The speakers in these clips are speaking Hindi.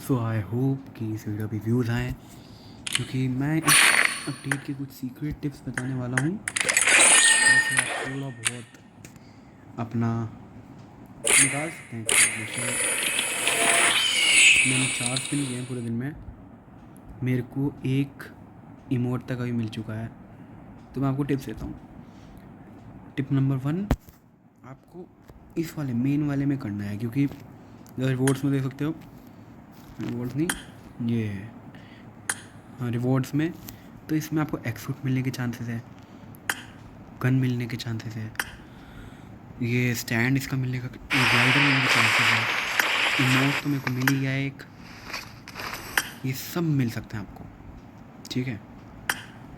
सो आई होप कि इस वीडियो पे व्यूज़ आएँ, क्योंकि मैं इस अपडेट के कुछ सीक्रेट टिप्स बताने वाला हूँ जिससे आप थोड़ा बहुत अपना निकाल सकते हैं। जैसे मैंने 4 स्पिन किए हैं पूरे दिन में, मेरे को 1 इमोट तक अभी मिल चुका है। तो मैं आपको टिप्स देता हूँ। टिप नंबर 1, आपको इस वाले मेन वाले में करना है, क्योंकि रिवॉर्ड्स में देख सकते हो, रिवॉर्ड्स नहीं, ये हाँ रिवॉर्ड्स में, तो इसमें आपको एक्सूट मिलने के चांसेस है, गन मिलने के चांसेस है, ये स्टैंड इसका मिलने का, ग्लाइडर मिलने के चांसेस है, इमोट तो मेरे को मिल ही गया है एक, ये सब मिल सकते हैं आपको, ठीक है।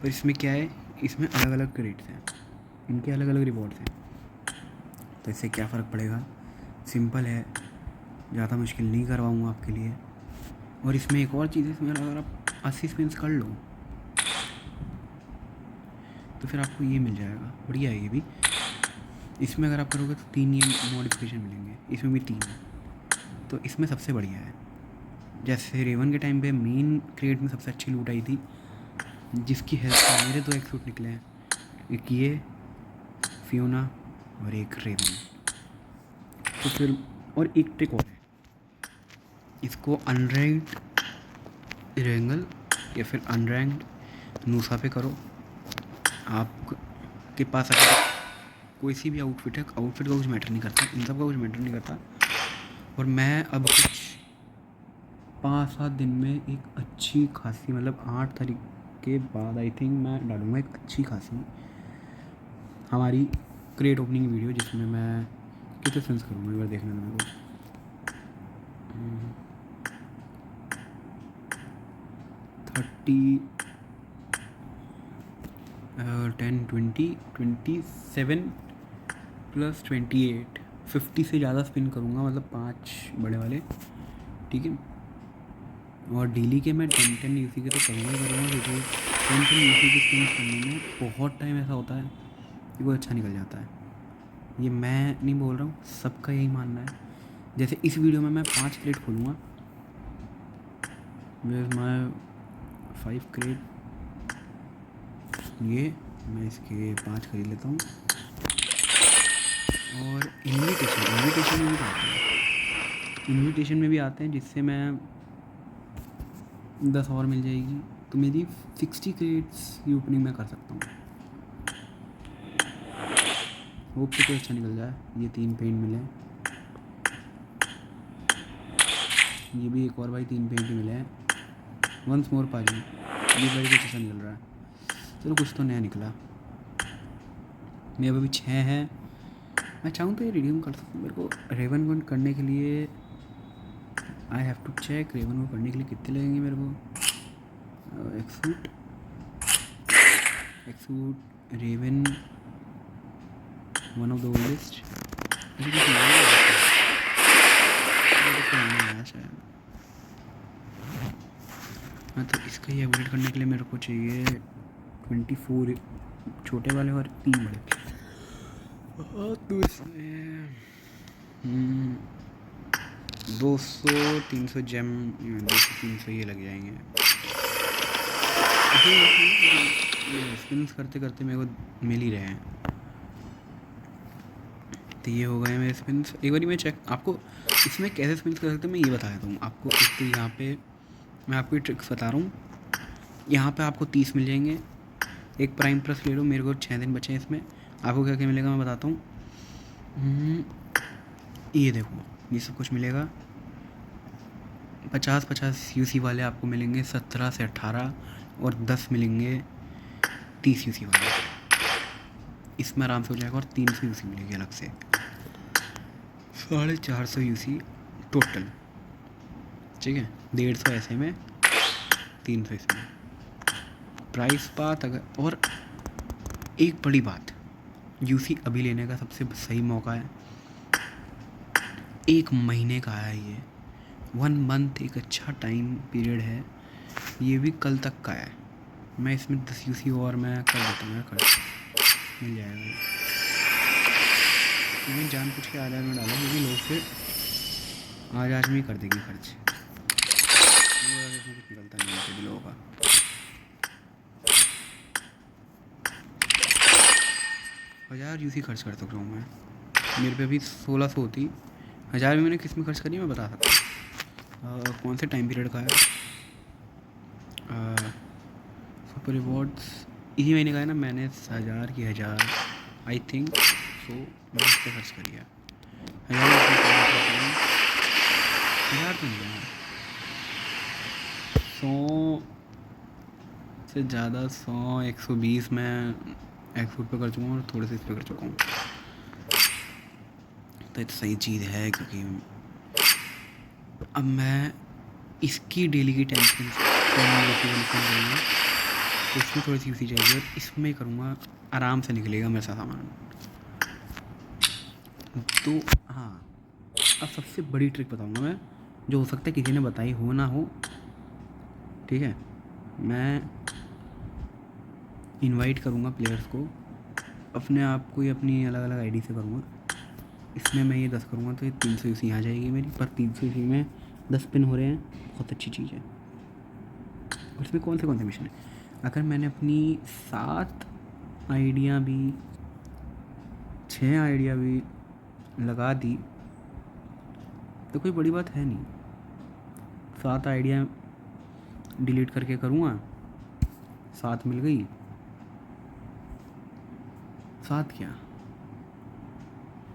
पर इसमें क्या है, इसमें अलग अलग क्रेडिट्स हैं, इनके अलग अलग रिवॉर्ड्स हैं। तो इससे क्या फ़र्क पड़ेगा, सिंपल है, ज़्यादा मुश्किल नहीं करवाऊँगा आपके लिए। और इसमें एक और चीज़ है, इसमें अगर आप 80 स्पिन्स कर लो तो फिर आपको ये मिल जाएगा, बढ़िया है ये भी। इसमें अगर आप करोगे तो 3 ये मॉडिफिकेशन मिलेंगे, इसमें भी 3 है, तो इसमें सबसे बढ़िया है। जैसे रेवन के टाइम पे मेन क्रेड में सबसे अच्छी लूट आई थी, जिसकी हेल्प से मेरे 2 एक्सूट निकले हैं, एक ये फियोना और एक रेवन। तो फिर और एक ट्रिक और है, इसको अनरैंक्ड इरेंगल या फिर अनरैंक्ड नूसा पे करो। आपके पास अगर कोई सी भी आउटफिट है, आउटफिट का कुछ मैटर नहीं करता, इन सब का कुछ मैटर नहीं करता। और मैं अब कुछ 5-7 दिन में एक अच्छी खासी, मतलब 8 तारीख के बाद आई थिंक मैं डालूँगा एक अच्छी खासी हमारी क्रेट ओपनिंग वीडियो, जिसमें मैं कितने सेंस करूँगा एक बार देखने में मेरे को 30 10 20 27 प्लस 28 50 से ज़्यादा स्पिन करूँगा, मतलब 5 बड़े वाले, ठीक है। और डेली के मैं 10 यूसी के तो करूँगा ही करूँगा, क्योंकि 10 यूसी के स्पिन करने में बहुत टाइम ऐसा होता है कि वो अच्छा निकल जाता है। ये मैं नहीं बोल रहा हूँ, सबका यही मानना है। जैसे इस वीडियो में मैं 5 क्रेट खोलूँगा, मैं 5 क्रेट, ये मैं इसके 5 खरीद लेता हूँ। और इन्विटेशन में भी आते हैं, इन्विटेशन में भी आते हैं, जिससे मैं 10 और मिल जाएगी, तो मेरी 60 क्रेट्स की ओपनिंग मैं कर सकता हूँ। होप से कोई अच्छा निकल जाए। ये 3 पेंट मिले, ये भी एक और भाई 3 पेंट मिले हैं। वंस मोर पाजी, ये भाई कुछ अच्छा निकल रहा है, चलो कुछ तो नया निकला। मेरे अभी 6 हैं, मैं चाहूँ तो ये रिडीम कर सकता हूँ। मेरे को रेवन को करने के लिए आई हैव टू चेक, रेवन को करने के लिए कितने लगेंगे मेरे को। एक्सूट रेवन, वन ऑफ द ओल्डेस्ट, शायद। हाँ, तो इसका ही अपग्रेड करने के लिए मेरे को चाहिए 24 छोटे वाले और 3 बड़े। तो इसमें 200-300 जेम, 200-300 ये लग जाएंगे। स्पिन्स करते करते मेरे को मिल ही रहे हैं, तो ये हो गए मेरे स्पिन्स। एक बार मैं चेक आपको इसमें कैसे स्पिन्स कर सकते हैं मैं ये बता देता हूँ आपको। एक तो यहाँ पे मैं आपको ट्रिक्स बता रहा हूँ, यहाँ पे आपको 30 मिल जाएंगे। एक प्राइम प्लस ले लो, मेरे को 6 दिन बचे हैं इसमें। आपको क्या क्या मिलेगा मैं बताता हूँ। ये देखो, ये सब कुछ मिलेगा। 50-50 यूसी वाले आपको मिलेंगे 17 से 18, और 10 मिलेंगे 30 यूसी वाले। इसमें आराम से हो जाएगा। और 300 यूसी मिलेगी अलग से, 450 यूसी टोटल, ठीक है। 150 ऐसे में, 300 इसमें। प्राइस बात अगर, और एक बड़ी बात, यूसी अभी लेने का सबसे सही मौका है। 1 महीने का है ये, 1 मंथ एक अच्छा टाइम पीरियड है। ये भी कल तक का है। मैं इसमें 10 यूसी और मैं कर देता हूँ, खर्च मिल जाएगा। मैंने जानबूझ के आज में डाला, क्योंकि लोग फिर आज में ही कर देंगे खर्च। इसमें कुछ निकलता नहीं है बिलों का। हज़ार यूसी खर्च कर सक रहा हूँ मैं। मेरे पे अभी 1600 होती। 1000 भी मैंने किस में खर्च करी मैं बता सकता हूँ। कौन से टाइम पीरियड का है? सुपर रिवॉर्ड्स इसी महीने का है ना। मैंने 1000 की 1000 आई थिंक सो मैंने इस पर खर्च करी है। 1000 तो नहीं है, 100 से ज़्यादा, 100 120 मैं एक्सपोर्ट पे कर चुका हूँ और थोड़े से इस पर कर चुका हूँ। तो ये तो सही चीज़ है, क्योंकि अब मैं इसकी डेली की टेंशन तो इसमें थोड़ी सी यूसी चाहिए और इसमें करूँगा, आराम से निकलेगा मेरे साथ सामान। तो हाँ, अब सबसे बड़ी ट्रिक बताऊँगा मैं, जो हो सकता है किसी ने बताई हो ना हो। ठीक है, मैं इनवाइट करूँगा प्लेयर्स को, अपने आप को ही अपनी अलग अलग आईडी से करूँगा। इसमें मैं ये 10 करूँगा तो ये 300 यूसी आ जाएगी मेरी, पर 300 यूसी में 10 पिन हो रहे हैं, बहुत अच्छी चीज़ है। और इसमें कौन से मिशन है? अगर मैंने अपनी 7 आइडियाँ भी 6 आइडिया भी लगा दी तो कोई बड़ी बात है नहीं। 7 आइडिया डिलीट करके करूँगा, 7 मिल गई। 7 क्या,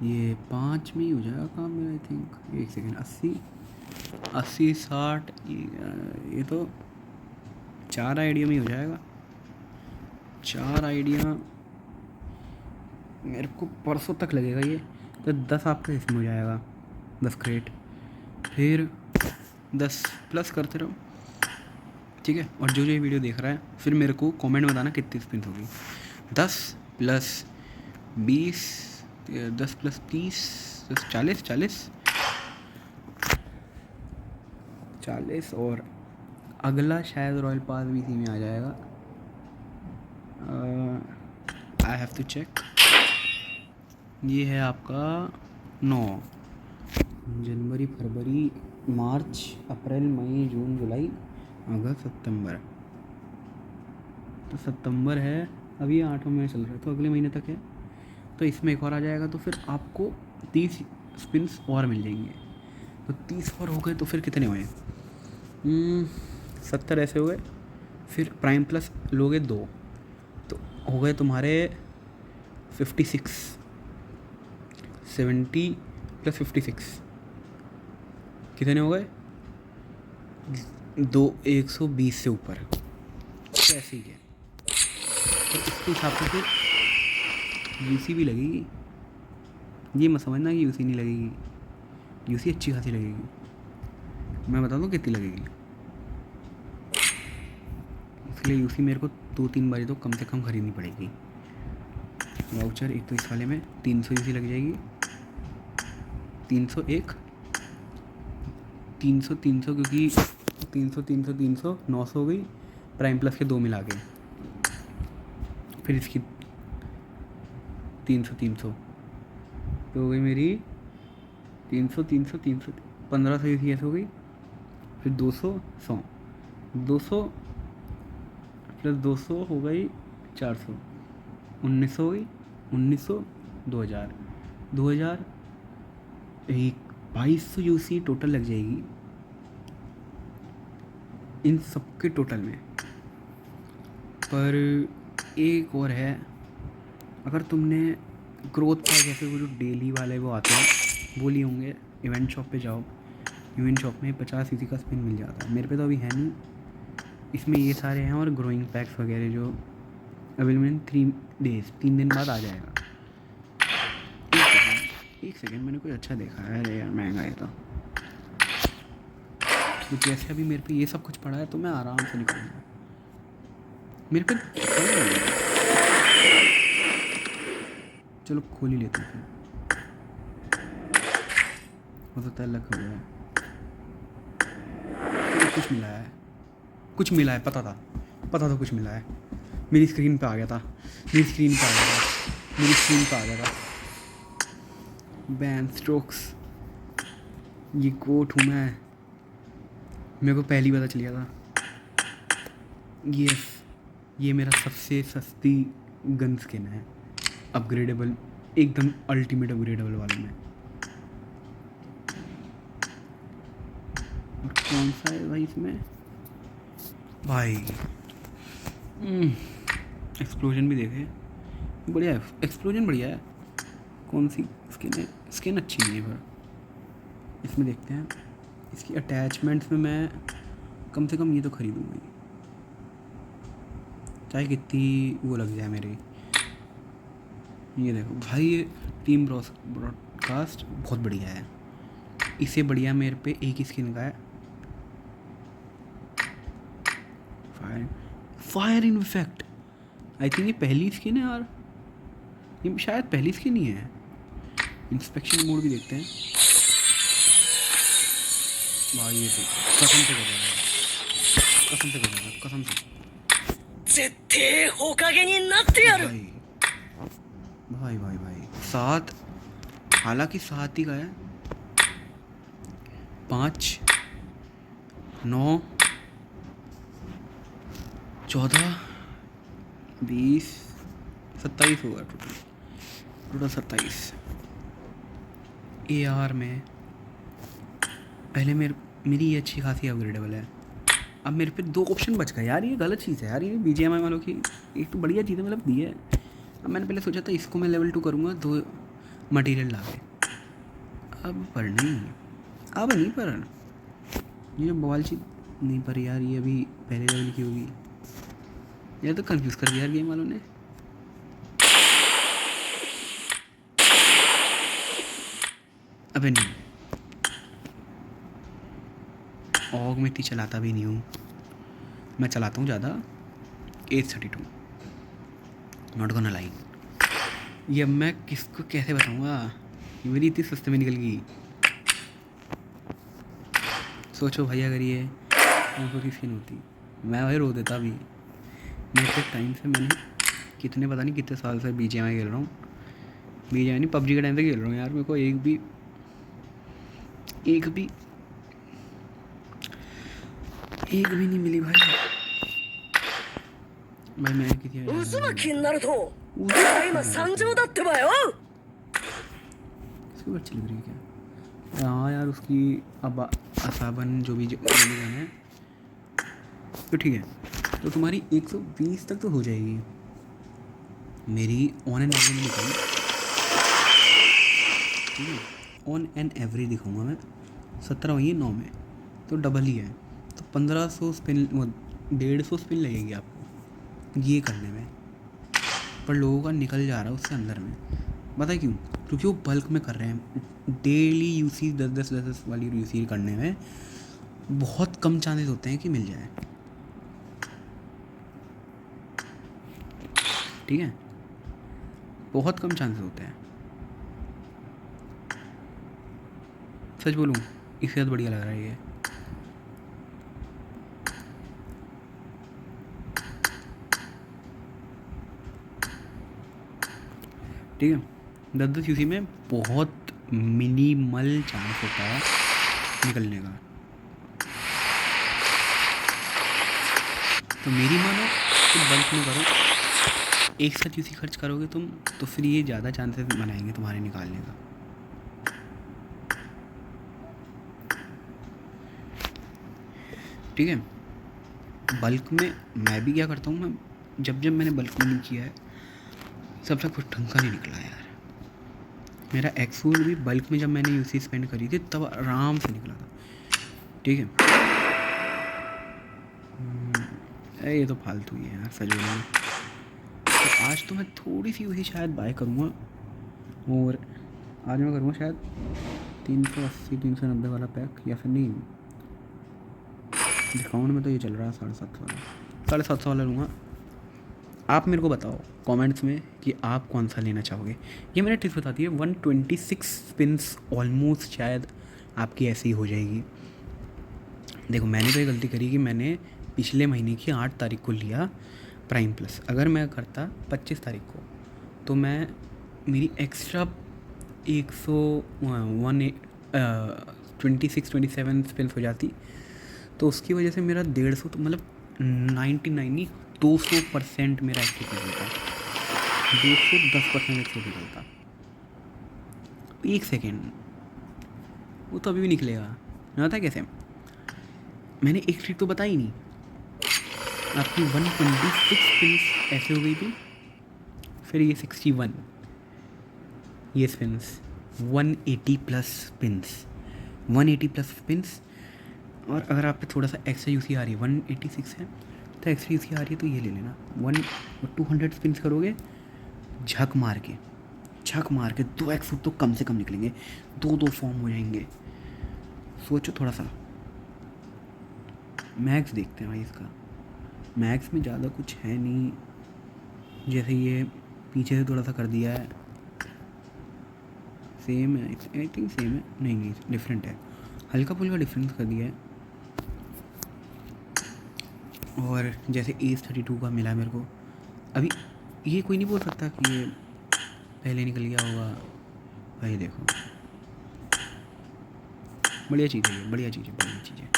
ये 5 में ही हो जाएगा काम मेरा आई थिंक। एक सेकेंड, 80 60 ये तो 4 आइडिया में ही हो जाएगा। 4 आइडिया मेरे को परसों तक लगेगा ये, तो 10 आपका इसमें हो जाएगा, 10 क्रेट, फिर 10 प्लस करते रहो। ठीक है, और जो ये वीडियो देख रहा है फिर मेरे को कमेंट में बताना कितनी स्पिन होगी। 10 प्लस 20, 10 प्लस 30, 10 40 और अगला शायद रॉयल पास भी इसी में आ जाएगा। I have to check. ये है आपका 9 जनवरी, फरवरी, मार्च, अप्रैल, मई, जून, जुलाई, अगस्त, सितंबर। तो सितंबर है, अभी 8वां महीना चल रहा है, तो अगले महीने तक है। तो इसमें एक और आ जाएगा, तो फिर आपको 30 स्पिन्स और मिल जाएंगे। तो 30 और हो गए तो फिर कितने हुए? 70 ऐसे हुए। फिर प्राइम प्लस लोगे 2 तो हो गए तुम्हारे 56। 70 प्लस 56 कितने हो गए? 120 से ऊपर। तो ऐसे ही है। तो इसके हिसाब से फिर यूसी भी लगेगी। ये मत समझना कि यूसी नहीं लगेगी, यूसी अच्छी खासी लगेगी। मैं बता दूँ कितनी लगेगी। इसके लिए यूसी मेरे को 2-3 बारी तो कम से कम खरीदनी पड़ेगी। वाउचर एक तो इस वाले में 300 यूसी लग जाएगी, 301, 300 क्योंकि 300 900 हो गई, प्राइम प्लस के 2 मिला के। फिर इसकी 300 तो हो गई मेरी 300 1500 यूसी ऐसे हो गई। फिर 200 100 200 प्लस 200 हो गई 400, 1900 हो गई, 1900 2000 एक 2200 यूसी टोटल लग जाएगी इन सब के टोटल में। पर एक और है, अगर तुमने ग्रोथ पैक जैसे वो जो डेली वाले वो आते हैं वो लिए होंगे, इवेंट शॉप पे जाओ, इवेंट शॉप में 50 यूसी का स्पिन मिल जाता है। मेरे पे तो अभी है नहीं, इसमें ये सारे हैं और ग्रोइंग पैक्स वगैरह जो अवेलेबल इन 3 डेज, 3 दिन बाद आ जाएगा। एक सेकेंड मैंने कोई अच्छा देखा है। अरे यार महंगा है तो जैसे अभी मेरे पे ये सब कुछ पड़ा है तो मैं आराम से निकलूँगा। मेरे पे चलो खोल ही लेते हैं, हो सकता है लक हो गया। कुछ मिला है, पता था कुछ मिला है। मेरी स्क्रीन पे आ गया था। बैन स्ट्रोक्स, ये कोट हूँ मैं। मेरे को पहले ही पता चल गया था। यस, ये मेरा सबसे सस्ती गन स्किन है, अपग्रेडेबल, एकदम अल्टीमेट अपग्रेडेबल वाला में। और कौन सा है भाई इसमें? भाई एक्सप्लोजन भी देखे, बढ़िया है, एक्सप्लोजन बढ़िया है। कौन सी स्किन है? स्किन अच्छी नहीं है, पर इसमें देखते हैं। इसकी अटैचमेंट्स में मैं कम से कम ये तो खरीदूँगा ही, चाहे कितनी वो लग जाए मेरी। ये देखो भाई, ये टीम ब्रॉडकास्ट बहुत बढ़िया है। इससे बढ़िया मेरे पे एक ही स्किन का है, fire in effect. I think ये पहली स्किन है यार, ये शायद पहली स्किन ही है। इंस्पेक्शन मोड भी देखते हैं। भाई ये तो कसम से कर रहा है, कसम से कर रहा है, कसम से। भाई भाई भाई भाई 7, हालांकि 7 ही का है। 5, 9, 14, 20, 27 होगा टोटल 27। AR में पहले मेरी ये अच्छी खासी अपग्रेडेबल है। अब मेरे पे 2 ऑप्शन बच गए यार, ये गलत चीज़ है यार, ये BGMI वालों की एक तो बढ़िया चीज़ है, मतलब दी है। अब मैंने पहले सोचा था इसको मैं लेवल 2 करूँगा 2 मटेरियल ला के, अब पर नहीं, अब नहीं पर ये बवाल चीज़ नहीं पर यार, ये अभी पहले लेवल की होगी यार, तो कंफ्यूज कर दिया यार गेम वालों ने। अबे नहीं, ऑग में इतनी चलाता भी नहीं हूँ मैं, चलाता हूँ ज़्यादा 832, नॉट गोना लाई। ये अब मैं किसको कैसे बताऊँगा, ये मेरी इतनी सस्ते में निकल गई। सोचो भाई, अगर ये उनको की स्किन होती, मैं भाई रो देता अभी। मैं इतने टाइम से, मैंने कितने पता नहीं कितने साल से BGMI खेल रहा हूँ, BGMI नहीं PUBG के टाइम से खेल रहा हूँ यार। मेरे को एक भी नहीं मिली भाई। भाई मैं किसी इसको अच्छी लग रही है क्या? हाँ यार, उसकी अब असाबन जो भी गाना है तो ठीक है। तो तुम्हारी 120 तक तो हो जाएगी। मेरी ऑन एंड एवरेज दिखाऊँ, ठीक है, ऑन एंड एवरेज दिखाऊँगा मैं। 17 वही है 9 में, तो डबल ही है, तो 1500 स्पिन, 150 स्पिन लगेगी आपको ये करने में। पर लोगों का निकल जा रहा है उससे अंदर में, पता है क्यों? क्योंकि वो बल्क में कर रहे हैं। डेली यूसी 10 वाली यूसी करने में बहुत कम चांसेस होते हैं कि मिल जाए, ठीक है, बहुत कम चांसेस होते हैं। सच बोलूँ, इससे ज़्यादा बढ़िया लग रहा है ये। ठीक है, 10 यूसी में बहुत मिनिमल चांस होता है निकलने का। तो मेरी मानो तो बल्क में करो, एक साथ यूसी खर्च करोगे तुम, तो फिर ये ज़्यादा चांसेस बनाएंगे तुम्हारे निकालने का। ठीक है, बल्क में मैं भी क्या करता हूँ, मैं जब मैंने बल्क में नहीं किया है, सबसे कुछ ढंग का नहीं निकला यार। मेरा एक्सफूल भी बल्क में जब मैंने यूसी स्पेंड करी थी तब आराम से निकला था, ठीक है। ये तो फालतू ही है यार सच में। तो आज तो मैं थोड़ी सी यूसी शायद बाय करूँगा, और आज मैं करूँगा शायद 380-390 वाला पैक, या फिर नहीं, डिस्काउंट में तो ये चल रहा है 750 वाला लूँगा। आप मेरे को बताओ कमेंट्स में कि आप कौन सा लेना चाहोगे। ये मैंने टिप्स बताती है, 126 स्पिन्स ऑलमोस्ट शायद आपकी ऐसी ही हो जाएगी। देखो मैंने तो ये गलती करी कि मैंने पिछले महीने की 8 तारीख को लिया प्राइम प्लस। अगर मैं करता 25 तारीख को, तो मैं मेरी एक्स्ट्रा 26-27 स्पिन्स हो जाती, तो उसकी वजह से मेरा 150 तो मतलब 99 नहीं 200% मेरा एक्सेस निकलता है, 210% एक्सेस निकलता। एक सेकेंड, वो तो अभी भी निकलेगा। पता है कैसे? मैंने एक ट्रिक तो बताई नहीं। आपकी 126 पिन्स ऐसे हो गई थी, फिर ये 61, ये spins 180 plus pins, 180 plus pins. और अगर आप पे थोड़ा सा एक्स्ट्रा यूसी आ रही है, 186 है तो एक्स्ट्रा यूसी आ रही है तो ये ले लेना। 200 स्पिन्स करोगे झक मार के 2x फुट तो कम से कम निकलेंगे, दो फॉर्म हो जाएंगे। सोचो थोड़ा सा। मैक्स देखते हैं भाई इसका। मैक्स में ज़्यादा कुछ है नहीं, जैसे ये पीछे से थोड़ा सा कर दिया है, सेम है, आई थिंक सेम है, नहीं डिफरेंट है, हल्का फुल्का डिफरेंस कर दिया है। और जैसे ACE32 का मिला मेरे को, अभी ये कोई नहीं बोल सकता कि ये पहले निकल गया होगा। भाई देखो, बढ़िया चीज़ है ये, बढ़िया चीज़ है।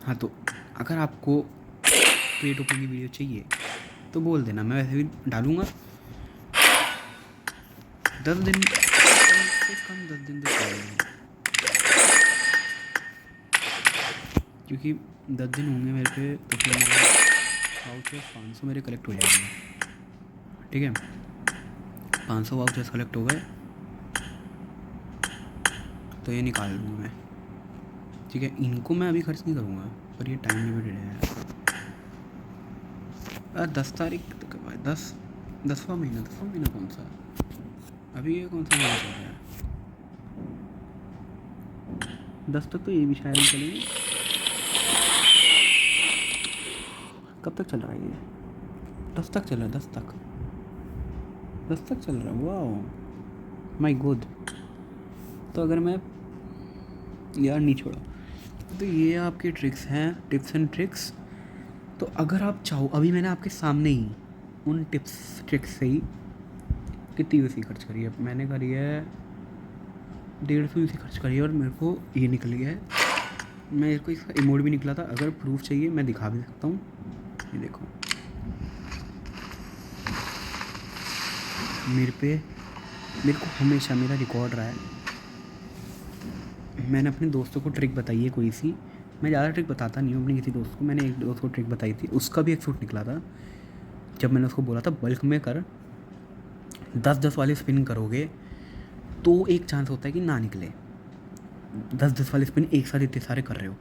हाँ, तो अगर आपको क्रिएट ओपन की वीडियो चाहिए तो बोल देना, मैं वैसे भी डालूँगा। 10 दिन, कम से कम 10 दिन तो चाहिए, क्योंकि 10 दिन होंगे मेरे पे तो फिर मेरे वाउचर्स 500 मेरे कलेक्ट हो जाएंगे। ठीक है, 500 वाउचर्स कलेक्ट हो गए तो ये निकाल लूँगा मैं। ठीक है, इनको मैं अभी खर्च नहीं करूँगा, पर ये टाइम लिमिटेड है। 10 तारीख तक है भाई, 10वां महीना कौन सा? अभी ये कौन सा महीना चल रहा है? 10 तक तो ये भी शायद चलेंगे। कब तक चल रहा है ये? 10 तक चल रहा है, 10 तक चल रहा है। वाह माय गॉड। तो अगर मैं यार नहीं छोड़ा तो ये आपके ट्रिक्स हैं, टिप्स एंड ट्रिक्स। तो अगर आप चाहो, अभी मैंने आपके सामने ही उन टिप्स ट्रिक्स से ही कितनी यूसी खर्च करी है, मैंने करी है 150 यूसी खर्च करी है और मेरे को ये निकल गया है। मेरे को इसका इमोट भी निकला था, अगर प्रूफ चाहिए मैं दिखा भी सकता हूँ। ये देखो मेरे को हमेशा मेरा रिकॉर्ड रहा है। मैंने अपने दोस्तों को ट्रिक बताई है कोई सी, मैं ज़्यादा ट्रिक बताता नहीं हूँ अपने किसी दोस्त को। मैंने एक दोस्त को ट्रिक बताई थी, उसका भी एक सूट निकला था। जब मैंने उसको बोला था बल्क में कर, 10-10 वाले स्पिन करोगे तो एक चांस होता है कि ना निकले। 10-10 वाले स्पिन एक साथ इतने सारे कर रहे हो,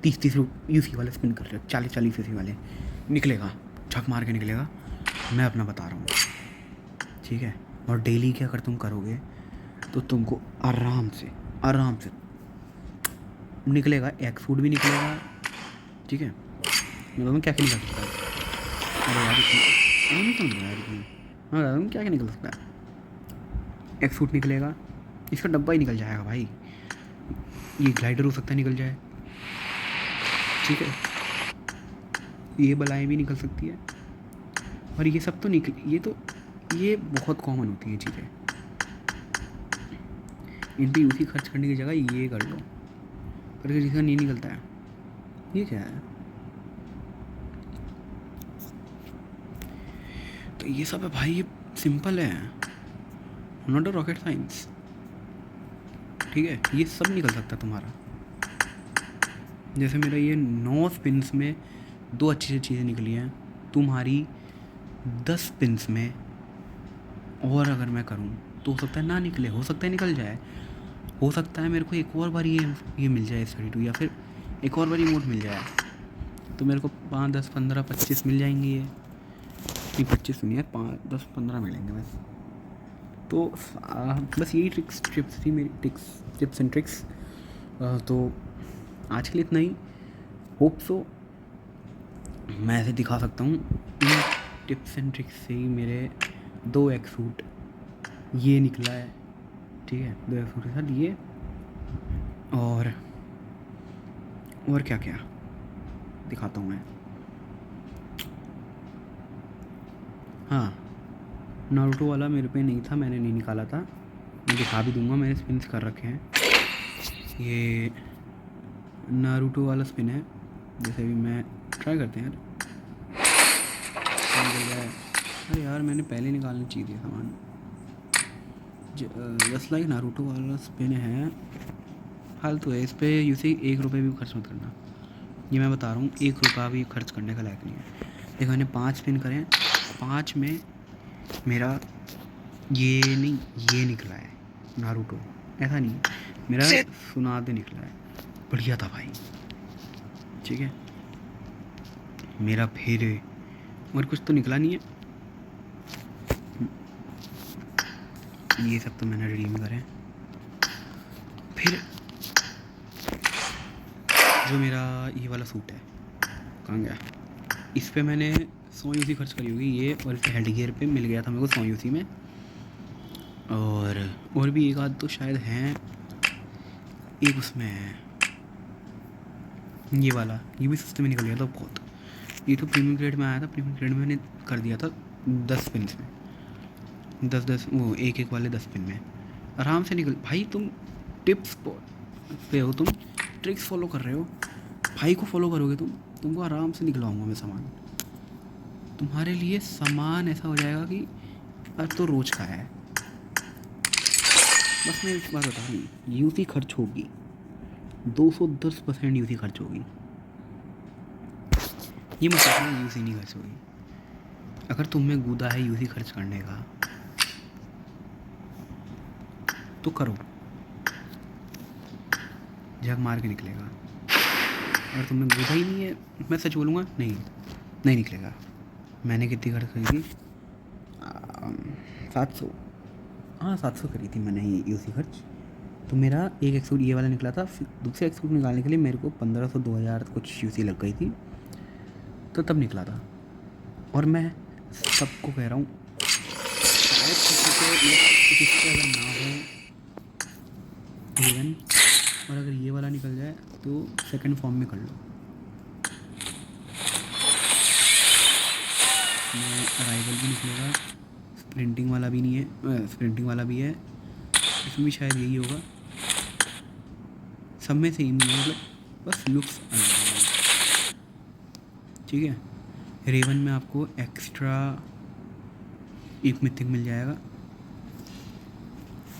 30-30 यूसी वाले स्पिन कर रहे हो, 40-40 यूसी वाले, निकलेगा, झक मार के निकलेगा, मैं अपना बता रहा हूँ। ठीक है, और डेली क्या अगर तुम करोगे तो तुमको आराम से निकलेगा, एक फूड भी निकलेगा। ठीक है, मैं क्या निकल सकता है? अरे यार नहीं समझ रहा यार, हाँ क्या निकल सकता है? एक फूट निकलेगा, इसका डब्बा ही निकल जाएगा भाई। ये ग्लाइडर हो सकता है निकल जाए। ठीक है, ये बलाएँ भी निकल सकती है, और ये सब तो ये बहुत कॉमन होती है चीज़ें। इन पर यूसी खर्च करने की जगह ये कर लो, पर किसी का नहीं निकलता है। ये क्या है? तो ये सब है भाई, ये सिंपल है, नॉट अ रॉकेट साइंस। ठीक है, ये सब निकल सकता है तुम्हारा। जैसे मेरा ये 9 स्पिन्स में 2 अच्छी चीज़ें निकली हैं, तुम्हारी 10 स्पिन्स में और अगर मैं करूँ तो हो सकता है ना निकले, हो सकता है निकल जाए, हो सकता है मेरे को एक और बार ये मिल जाए ACE32, या फिर एक और बार रिमोट मिल जाए तो मेरे को 5, 10, 15, 25 मिल जाएंगे। ये नहीं 25 नहीं है, 5, 10, 15 मिलेंगे बस। तो बस यही टिप्स थी मेरी, टिप्स एंड ट्रिक्स। तो आज के लिए इतना ही। होप सो मैं ऐसे दिखा सकता हूँ इन टिप्स एंड ट्रिक्स से ही मेरे 2x सूट ये निकला है। ठीक है, 2x सूट के साथ ये, और क्या क्या दिखाता हूँ मैं। हाँ, नारुतो वाला मेरे पे नहीं था, मैंने नहीं निकाला था, मैं दिखा भी दूंगा, मैंने स्पिन्स कर रखे हैं। ये नारुतो वाला स्पिन है, जैसे भी मैं ट्राई करते हैं यार। अरे यार मैंने पहले निकालनी चाहिए थी सामान। जस्ट लाइक नारुतो वाला स्पिन है, फालतू है। इस पर यूसी 1 रुपये भी खर्च मत करना, ये मैं बता रहा हूँ। 1 रुपया भी खर्च करने का लायक नहीं है। देखो मैंने 5 स्पिन करें, 5 में मेरा ये नहीं, ये निकला है नारुतो, ऐसा नहीं मेरा सुनादे निकला है। बढ़िया था भाई, ठीक है। मेरा फिर और कुछ तो निकला नहीं है। ये सब तो मैंने रिडीम करे। फिर जो मेरा ये वाला सूट है कहाँ गया, इस पे मैंने 100 यूसी खर्च करी होगी ये, और इसके हेड गियर पे मिल गया था मेरे को 100 यूसी में। और भी एक आध तो शायद हैं, एक उसमें है ये वाला, ये भी सस्ते में निकल गया था बहुत। ये तो प्रीमियम ग्रेड में आया था, प्रीमियम ग्रेड में मैंने कर दिया था 10 स्पिन में, 10 वो एक वाले 10 स्पिन में आराम से निकल। भाई तुम टिप्स पे हो, तुम ट्रिक्स फॉलो कर रहे हो, भाई को फॉलो करोगे तुमको आराम से निकलवाऊंगा मैं सामान। तुम्हारे लिए सामान ऐसा हो जाएगा कि अब तो रोज का है। बस मैं एक बात बता रही हूँ, यूसी खर्च होगी 210% यूसी खर्च होगी। ये मतलब यूसी नहीं खर्च होगी। अगर तुम में गुदा है यूसी खर्च करने का तो करो, जग मार के निकलेगा। अगर तुम्हें गुदा ही नहीं है, मैं सच बोलूँगा नहीं निकलेगा। मैंने कितनी खर्च करी थी, 700, हाँ 700 करी थी मैंने ये यूसी खर्च। तो मेरा एक एक्सूट ये वाला निकला था, फिर दूसरे एक्सूट निकालने के लिए मेरे को 1500 2000 कुछ यूसी लग गई थी, तो तब निकला था। और मैं सबको कह रहा हूँ, शायद किसी को अगर ना हो इवन, और अगर ये वाला निकल जाए तो सेकंड फॉर्म में कर लो। मैं अराइवल भी निकलेगा, स्प्रिंटिंग वाला भी नहीं है, स्प्रिंटिंग वाला भी है, इसमें भी शायद यही होगा। सब में सेम ही है, मतलब बस लुक्स अलग है, ठीक है। रेवन में आपको एक्स्ट्रा एक मिथिक मिल जाएगा,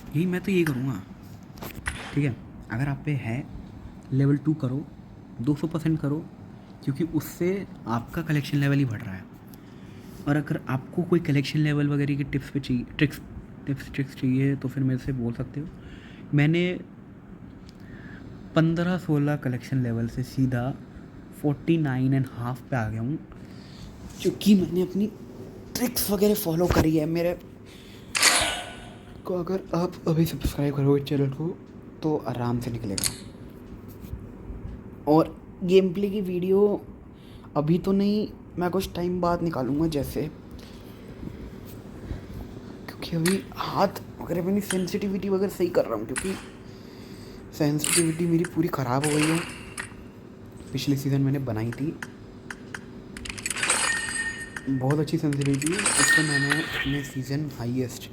यही मैं तो ये करूँगा, ठीक है। अगर आप पे है लेवल 2 करो, 200% करो, क्योंकि उससे आपका कलेक्शन लेवल ही बढ़ रहा है। और अगर आपको कोई कलेक्शन लेवल वगैरह की टिप्स चाहिए, ट्रिक्स चाहिए, तो फिर मेरे से बोल सकते हो। मैंने 15-16 कलेक्शन लेवल से सीधा 49.5 पे आ गया हूँ, क्योंकि मैंने अपनी ट्रिक्स वगैरह फॉलो करी है। मेरे को अगर आप अभी सब्सक्राइब करोगे चैनल को तो आराम से निकलेगा। और गेम प्ले की वीडियो अभी तो नहीं, मैं कुछ टाइम बाद निकालूंगा, जैसे क्योंकि अभी हाथ वगैरह अपनी सेंसिटिविटी वगैरह सही कर रहा हूँ, क्योंकि सेंसिटिविटी मेरी पूरी ख़राब हो गई है। पिछले सीज़न मैंने बनाई थी बहुत अच्छी सेंसिटिविटी, उससे मैंने अपने सीज़न हाईएस्ट,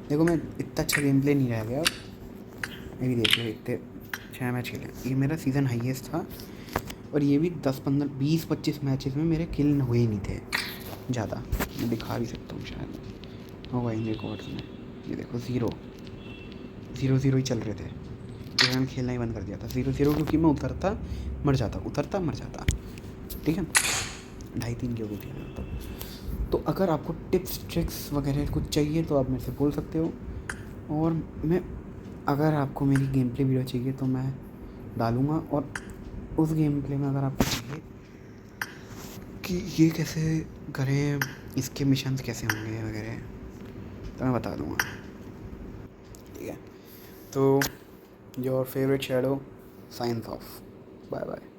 देखो मैं इतना अच्छा गेम प्ले नहीं रह गया, ये भी देख लो, इतने 6 मैच खेले, ये मेरा सीज़न हाईएस्ट था। और ये भी 10-15-20-25 मैचेस में मेरे किल हुए ही नहीं थे ज़्यादा। मैं दिखा भी सकता हूँ, शायद होगा इन रिकॉर्ड्स में। ये देखो 0-0 ही चल रहे थे, तो मैंने खेलना ही बंद कर दिया था 0-0, क्योंकि मैं उतरता मर जाता, ठीक है। 2.5-3 की हो गई थी तो अगर आपको टिप्स ट्रिक्स वगैरह कुछ चाहिए तो आप मेरे से बोल सकते हो। और मैं अगर आपको मेरी गेम प्ले वीडियो चाहिए तो मैं डालूँगा, और उस गेम प्ले में अगर आपको चाहिए कि ये कैसे करें, इसके मिशंस कैसे होंगे वगैरह, तो मैं बता दूँगा, ठीक है। तो your favourite shadow science off, bye bye.